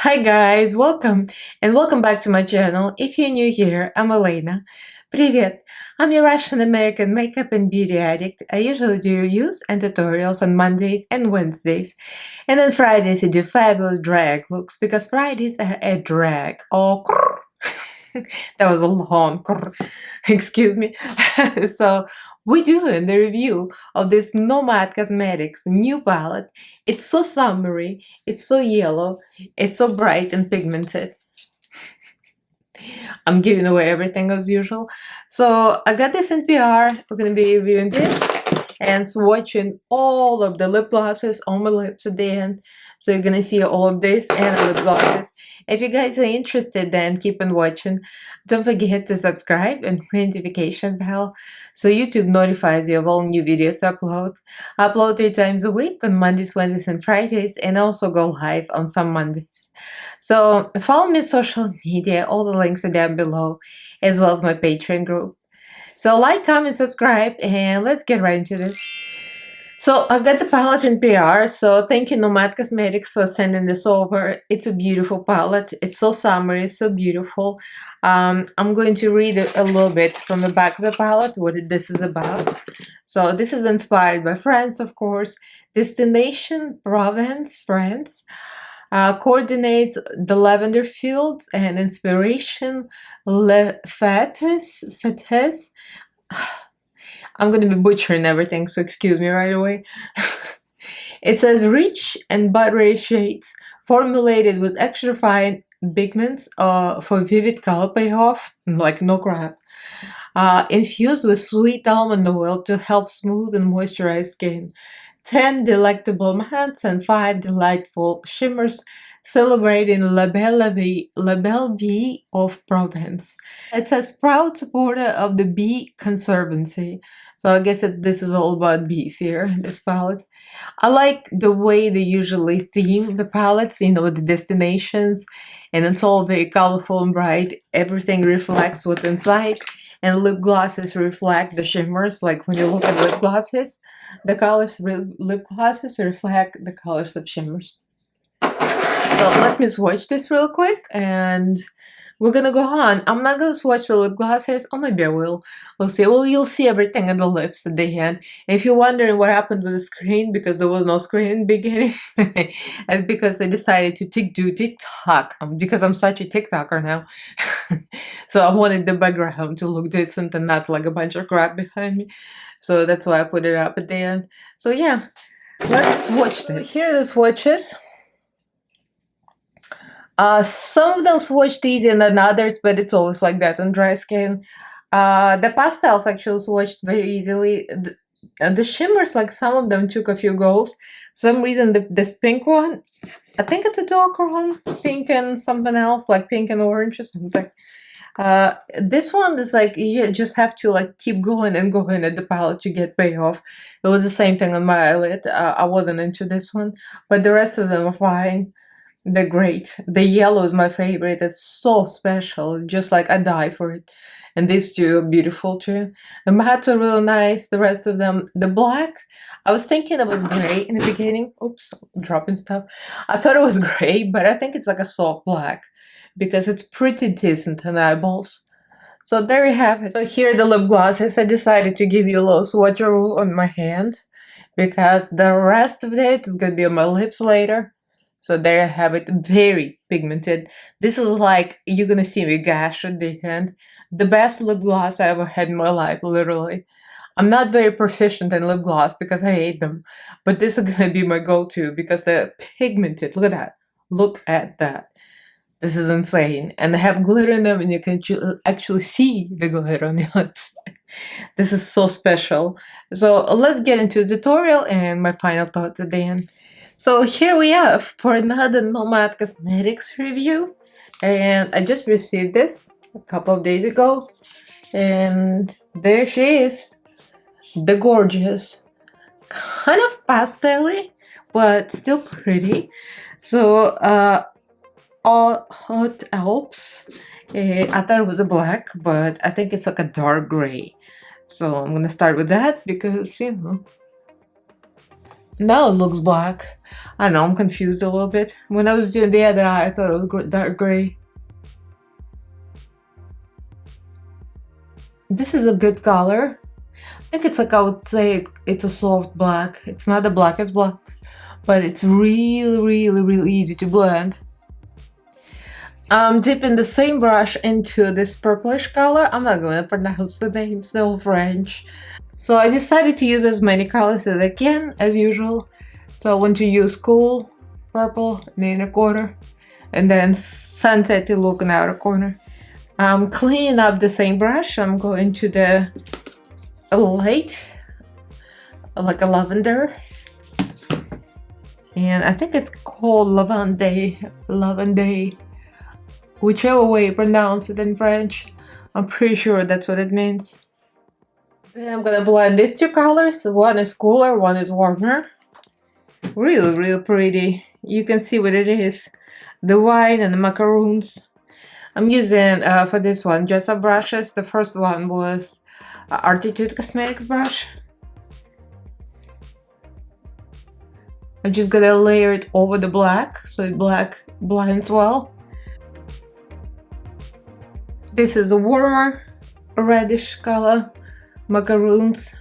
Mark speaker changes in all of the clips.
Speaker 1: Hi guys, welcome back to my channel. If you're new here, I'm Elaina. Привет! I'm your Russian American makeup and beauty addict. I usually do reviews and tutorials on Mondays and Wednesdays. And on Fridays I do fabulous drag looks because Fridays are a drag. Oh, that was a long excuse me. So we're doing the review of this Nomad Cosmetics new palette. It's so summery, it's so yellow, it's so bright and pigmented. I'm giving away everything as usual. So I got this in PR. We're gonna be reviewing this and swatching all of the lip glosses on my lips at the end. So you're gonna see all of this and the lip glosses. If you guys are interested, then keep on watching. Don't forget to subscribe and ring notification bell so YouTube notifies you of all new videos upload. I upload 3 times a week on Mondays, Wednesdays, and Fridays, and also go live on some Mondays. So follow me on social media, all the links are down below, as well as my Patreon group. So like, comment, subscribe, and let's get right into this. So I got the palette in PR, so thank you Nomad Cosmetics for sending this over. It's a beautiful palette. It's so summery, so beautiful. I'm going to read a little bit from the back of the palette what this is about. So this is inspired by France, of course. Destination Provence, France. Coordinates the lavender fields and inspiration Fetes. I'm gonna be butchering everything, so excuse me right away. It says rich and buttery shades formulated with extra fine pigments for vivid color payoff, like no crap. Infused with sweet almond oil to help smooth and moisturize skin. 10 delectable mattes and 5 delightful shimmers celebrating La Belle Vie of Provence. It's a proud supporter of the Bee Conservancy. So I guess this is all about bees here, this palette. I like the way they usually theme the palettes, the destinations, and it's all very colorful and bright. Everything reflects what's inside, and lip glosses reflect the shimmers. Like when you look at lip glosses, the colors lip glosses reflect the colors of shimmers. So let me swatch this real quick and we're gonna go on. I'm not gonna swatch the lip glosses, or maybe I will. We'll see. Well, you'll see everything in the lips at the end. If you're wondering what happened with the screen, because there was no screen in the beginning, it's because I decided to do TikTok, because I'm such a TikToker now. So I wanted the background to look decent and not like a bunch of crap behind me. So that's why I put it up at the end. So yeah, let's swatch this. Here are the swatches. Some of them swatched easier than others, but it's always like that on dry skin. The pastels actually swatched very easily. The shimmers, like some of them took a few goes. Some reason this pink one, I think it's a duochrome, pink and something else, like pink and orange or something. This one is like, you just have to like keep going and going at the palette to get payoff. It was the same thing on my eyelid. I wasn't into this one, but the rest of them are fine. They're great. The yellow is my favorite. It's so special. Just like I die for it. And these two are beautiful too. The mattes are really nice. The rest of them, the black, I was thinking it was gray in the beginning. Oops, dropping stuff. I thought it was gray, but I think it's like a soft black because it's pretty decent in eyeballs. So there you have it. So here are the lip glosses. I decided to give you a little swatcheroo on my hand because the rest of it is gonna be on my lips later. So there I have it, very pigmented. This is like, you're gonna see me gash at the end. The best lip gloss I ever had in my life, literally. I'm not very proficient in lip gloss because I hate them. But this is gonna be my go-to because they're pigmented. Look at that. Look at that. This is insane. And they have glitter in them and you can actually see the glitter on your lips. This is so special. So let's get into the tutorial and my final thoughts at the end. So here we are for another Nomad Cosmetics review, and I just received this a couple of days ago, and there she is, the gorgeous, kind of pastel-y, but still pretty. So Hot Alps, I thought it was a black, but I think it's like a dark gray. So I'm gonna start with that because, Now it looks black. I don't know, I'm confused a little bit. When I was doing the other eye, I thought it was dark gray. This is a good color. I think it's like, I would say it's a soft black. It's not the blackest black, but it's really easy to blend. I'm dipping the same brush into this purplish color. I'm not going to pronounce the name, it's still French. So I decided to use as many colors as I can, as usual. So I want to use cool purple in the inner corner, and then sunsetty look in the outer corner. I'm cleaning up the same brush. I'm going to the light, like a lavender. And I think it's called lavande, whichever way you pronounce it in French. I'm pretty sure that's what it means. Then I'm gonna blend these two colors. One is cooler, one is warmer. Really pretty. You can see what it is. The white and the macaroons. I'm using, for this one, dress up brushes. The first one was Artitude Cosmetics brush. I'm just gonna layer it over the black, so it black blends well. This is a warmer reddish color, macaroons.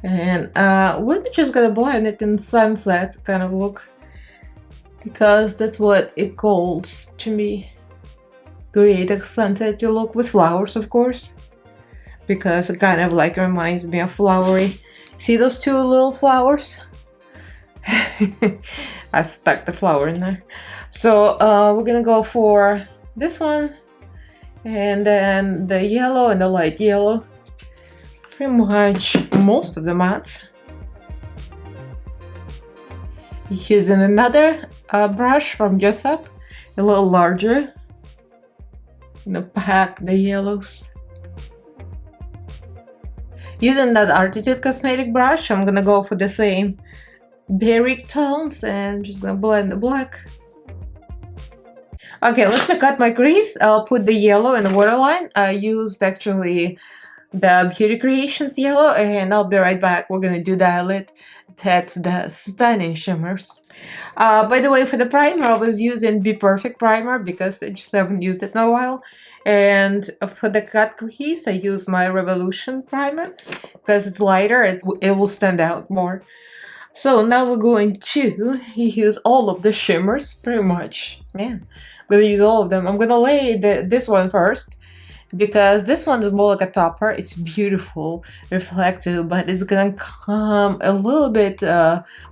Speaker 1: And we're just gonna blend it in sunset kind of look, because that's what it calls to me. Create a sunsetty look with flowers, of course, because it kind of like reminds me of flowery. See those two little flowers? I stuck the flower in there. So we're gonna go for this one, and then the yellow and the light yellow. Pretty much most of the mats. Using another brush from Dress Up, a little larger. To pack the yellows. Using that Artitude Cosmetic brush, I'm gonna go for the same berry tones and just gonna blend the black. Okay, let me cut my crease. I'll put the yellow in the waterline. I used actually the Beauty Creations yellow, and I'll be right back. We're gonna do the eyelid. That's the stunning shimmers. By the way, for the primer, I was using Be Perfect primer because I just haven't used it in a while. And for the cut crease, I use my Revolution primer because it's lighter, it will stand out more. So now we're going to use all of the shimmers, pretty much. Man, I'm gonna use all of them. I'm gonna lay this one first, because this one is more like a topper. It's beautiful, reflective, but it's gonna come a little bit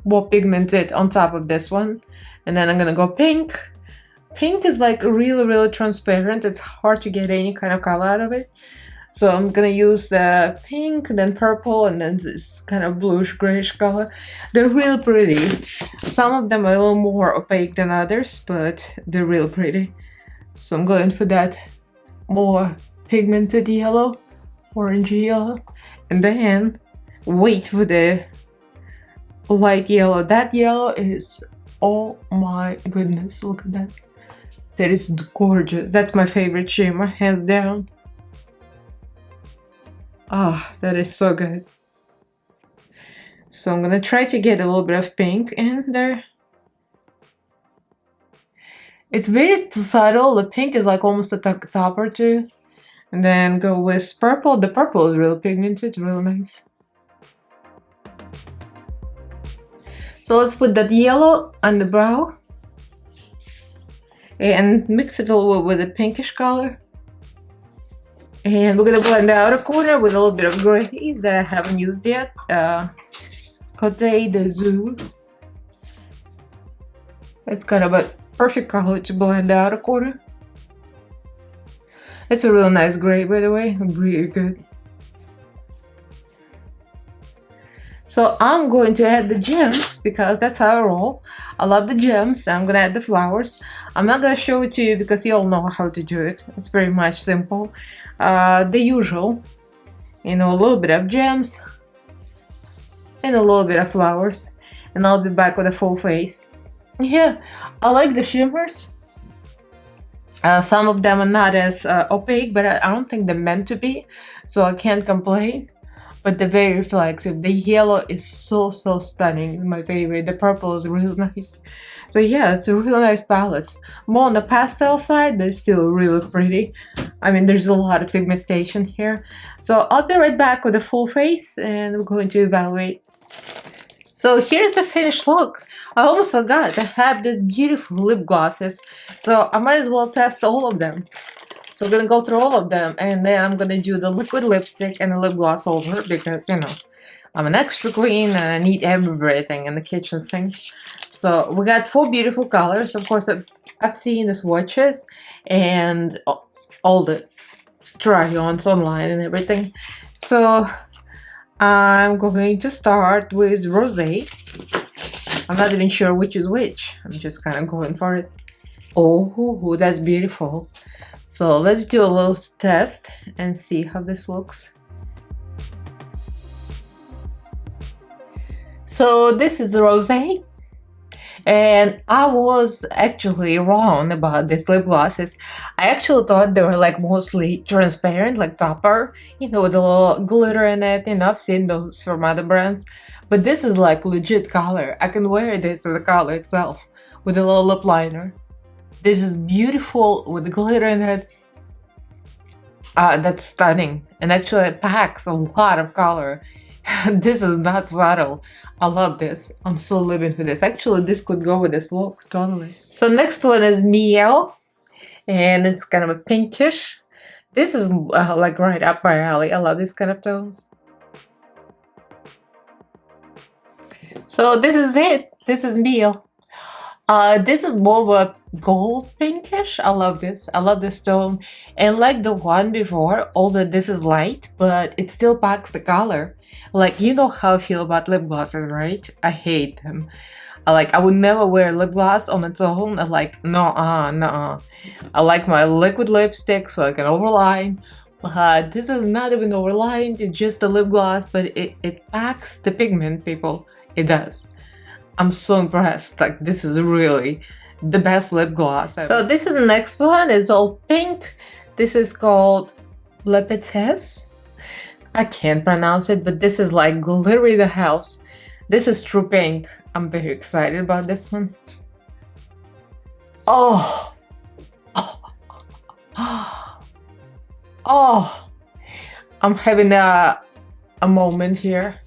Speaker 1: more pigmented on top of this one. And then I'm gonna go pink. Pink is like really transparent. It's hard to get any kind of color out of it. So I'm gonna use the pink, then purple, and then this kind of bluish grayish color. They're real pretty. Some of them are a little more opaque than others, but they're real pretty. So I'm going for that more pigmented yellow, orangey yellow, and then wait for the light yellow. That yellow is, oh my goodness, look at that. That is gorgeous. That's my favorite shimmer, hands down. Ah, that is so good. So I'm gonna try to get a little bit of pink in there. It's very subtle. The pink is like almost a topper too. And then go with purple. The purple is real pigmented, real nice. So let's put that yellow on the brow and mix it a little bit with a pinkish color. And we're gonna blend the outer corner with a little bit of gray that I haven't used yet. Côte d'Azur. It's kind of a perfect color to blend the outer corner. It's a real nice gray, by the way, really good. So I'm going to add the gems because that's how I roll. I love the gems. I'm gonna add the flowers. I'm not gonna show it to you because you all know how to do it. It's very much simple. The usual, you know, a little bit of gems and a little bit of flowers, and I'll be back with a full face. Yeah, I like the shimmers. Some of them are not as opaque, but I don't think they're meant to be, so I can't complain. but they're very reflective. The yellow is so stunning. It's my favorite. The purple is really nice. So yeah, it's a really nice palette. More on the pastel side, but it's still really pretty. I mean, there's a lot of pigmentation here. So I'll be right back with the full face and we're going to evaluate. So here's the finished look. I almost forgot I have these beautiful lip glosses, so I might as well test all of them. So we're gonna go through all of them, and then I'm gonna do the liquid lipstick and the lip gloss over because, you know, I'm an extra queen and I need everything in the kitchen sink. So we got 4 beautiful colors. Of course, I've seen the swatches and all the try-ons online and everything. So I'm going to start with Rosé. I'm not even sure which is which. I'm just kind of going for it. Oh, that's beautiful. So let's do a little test and see how this looks. So this is Rosé. And I was actually wrong about these lip glosses. I actually thought they were like mostly transparent, like topper, you know, with a little glitter in it. You know, I've seen those from other brands. But this is like legit color. I can wear this as a color itself with a little lip liner. This is beautiful with glitter in it. That's stunning. And actually it packs a lot of color. This is not subtle. I love this. I'm so living for this. Actually, this could go with this look, totally. So next one is Miel. And it's kind of a pinkish. This is like right up my alley. I love these kind of tones. So this is it. This is Miel. This is more of a gold pinkish. I love this. I love this tone. And like the one before, although this is light, but it still packs the color. Like, you know how I feel about lip glosses, right? I hate them. I would never wear lip gloss on its own. I like, nuh-uh. I like my liquid lipstick so I can overline. But this is not even overlined. It's just a lip gloss, but it packs the pigment, people. It does. I'm so impressed. Like, this is really the best lip gloss ever. So this is the next one. It's all pink. This is called Le Petite. I can't pronounce it, but this is like glittery the house. This is true pink. I'm very excited about this one. Oh. Oh. I'm having a moment here.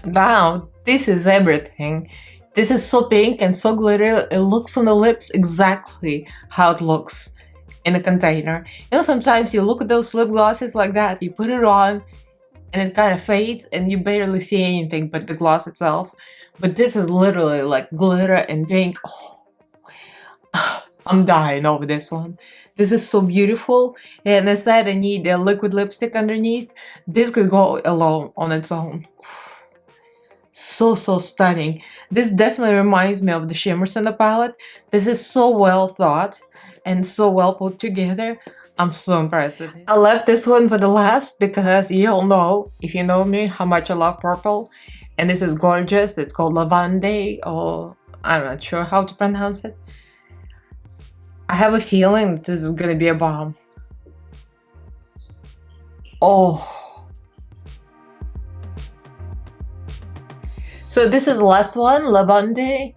Speaker 1: Now, this is everything. This is so pink and so glittery. It looks on the lips exactly how it looks in a container. You know, sometimes you look at those lip glosses like that, you put it on and it kind of fades and you barely see anything but the gloss itself. But this is literally like glitter and pink. Oh, I'm dying over this one. This is so beautiful. And I said I need a liquid lipstick underneath. This could go alone on its own. So stunning. This definitely reminds me of the shimmers in the palette. This is so well thought and so well put together. I'm so impressed with it. I left this one for the last because you all know, if you know me, how much I love purple. And this is gorgeous. It's called Lavande, or I'm not sure how to pronounce it. I have a feeling this is gonna be a bomb. Oh. So this is the last one, Lavande.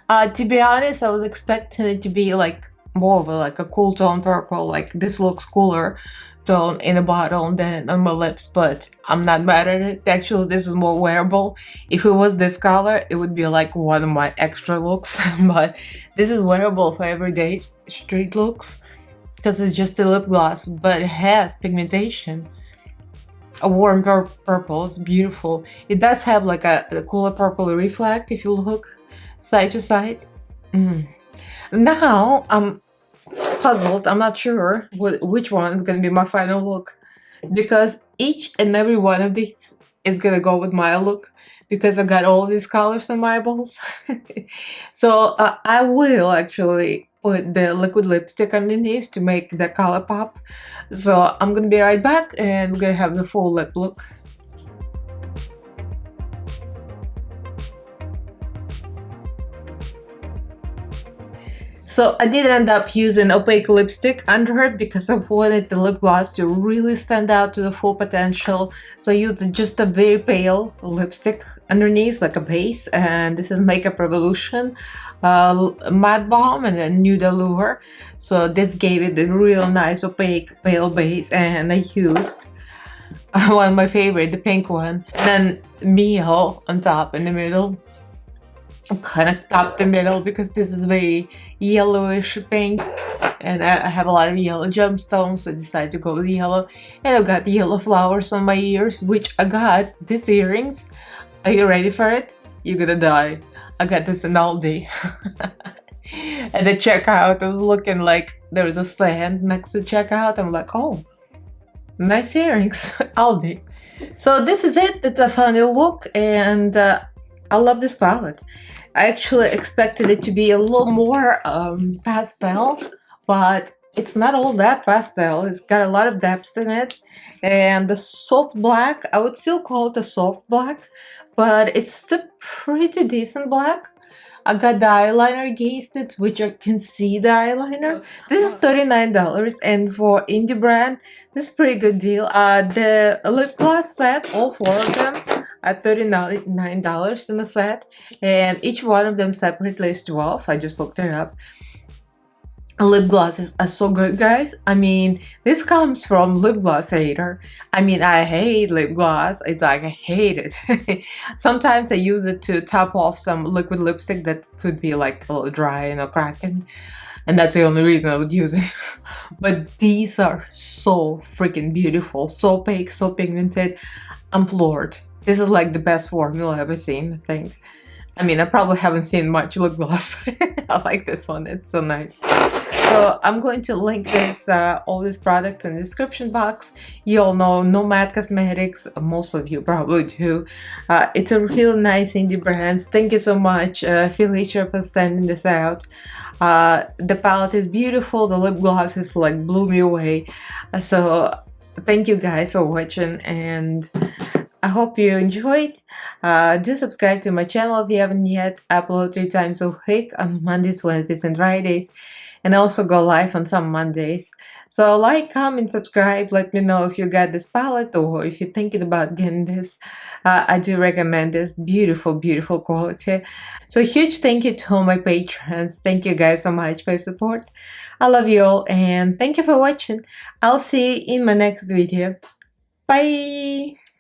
Speaker 1: To be honest, I was expecting it to be like more of a cool tone purple, like this looks cooler tone in a bottle than on my lips, but I'm not mad at it. Actually, this is more wearable. If it was this color, it would be like one of my extra looks, but this is wearable for everyday street looks because it's just a lip gloss, but it has pigmentation. A warm purple, it's beautiful. It does have like a cooler purple reflect if you look side to side. Now I'm puzzled. I'm not sure which one is going to be my final look because each and every one of these is going to go with my look because I got all these colors on my eyeballs. So I will actually put the liquid lipstick underneath to make the color pop. So I'm gonna be right back and we're gonna have the full lip look. So I did end up using opaque lipstick under it because I wanted the lip gloss to really stand out to the full potential. So I used just a very pale lipstick underneath, like a base, and this is Makeup Revolution Matte Balm and then Nude Allure. So this gave it a real nice opaque pale base, and I used one of my favorite, the pink one, and then Miel on top in the middle. Kind of top the middle because this is very yellowish pink, and I have a lot of yellow gemstones, so I decided to go with yellow. And I've got yellow flowers on my ears, which I got these earrings. Are you ready for it? You're gonna die. I got this in Aldi. At the checkout, I was looking like there was a stand next to checkout. I'm like, oh, nice earrings, Aldi. So this is it. It's a funny look, and I love this palette. I actually expected it to be a little more pastel, but it's not all that pastel. It's got a lot of depth in it. And the soft black, I would still call it a soft black, but it's still pretty decent black. I got the eyeliner against it, which I can see the eyeliner. This is $39, and for indie brand, this is a pretty good deal. The lip gloss set, all four of them, at $39 in a set, and each one of them separately is 12. I just looked it up. Lip glosses are so good, guys. I mean, this comes from lip gloss hater. I mean, I hate lip gloss. It's like I hate it. Sometimes I use it to top off some liquid lipstick that could be like a little dry and cracking, and that's the only reason I would use it. But these are so freaking beautiful, so opaque, so pigmented. I'm floored. This is like the best formula I've ever seen, I think. I mean, I probably haven't seen much lip gloss, but I like this one. It's so nice. So I'm going to link this all this product in the description box. You all know Nomad Cosmetics. Most of you probably do. It's a real nice indie brand. Thank you so much, Felicia, for sending this out. The palette is beautiful. The lip gloss is like blew me away. So thank you guys for watching, and I hope you enjoyed. Do subscribe to my channel if you haven't yet. I upload 3 times a week on Mondays, Wednesdays, and Fridays, and I also go live on some Mondays. So like, comment, subscribe. Let me know if you got this palette or if you're thinking about getting this. I do recommend this. Beautiful, beautiful quality. So huge thank you to all my patrons. Thank you guys so much for your support. I love you all, and thank you for watching. I'll see you in my next video. Bye!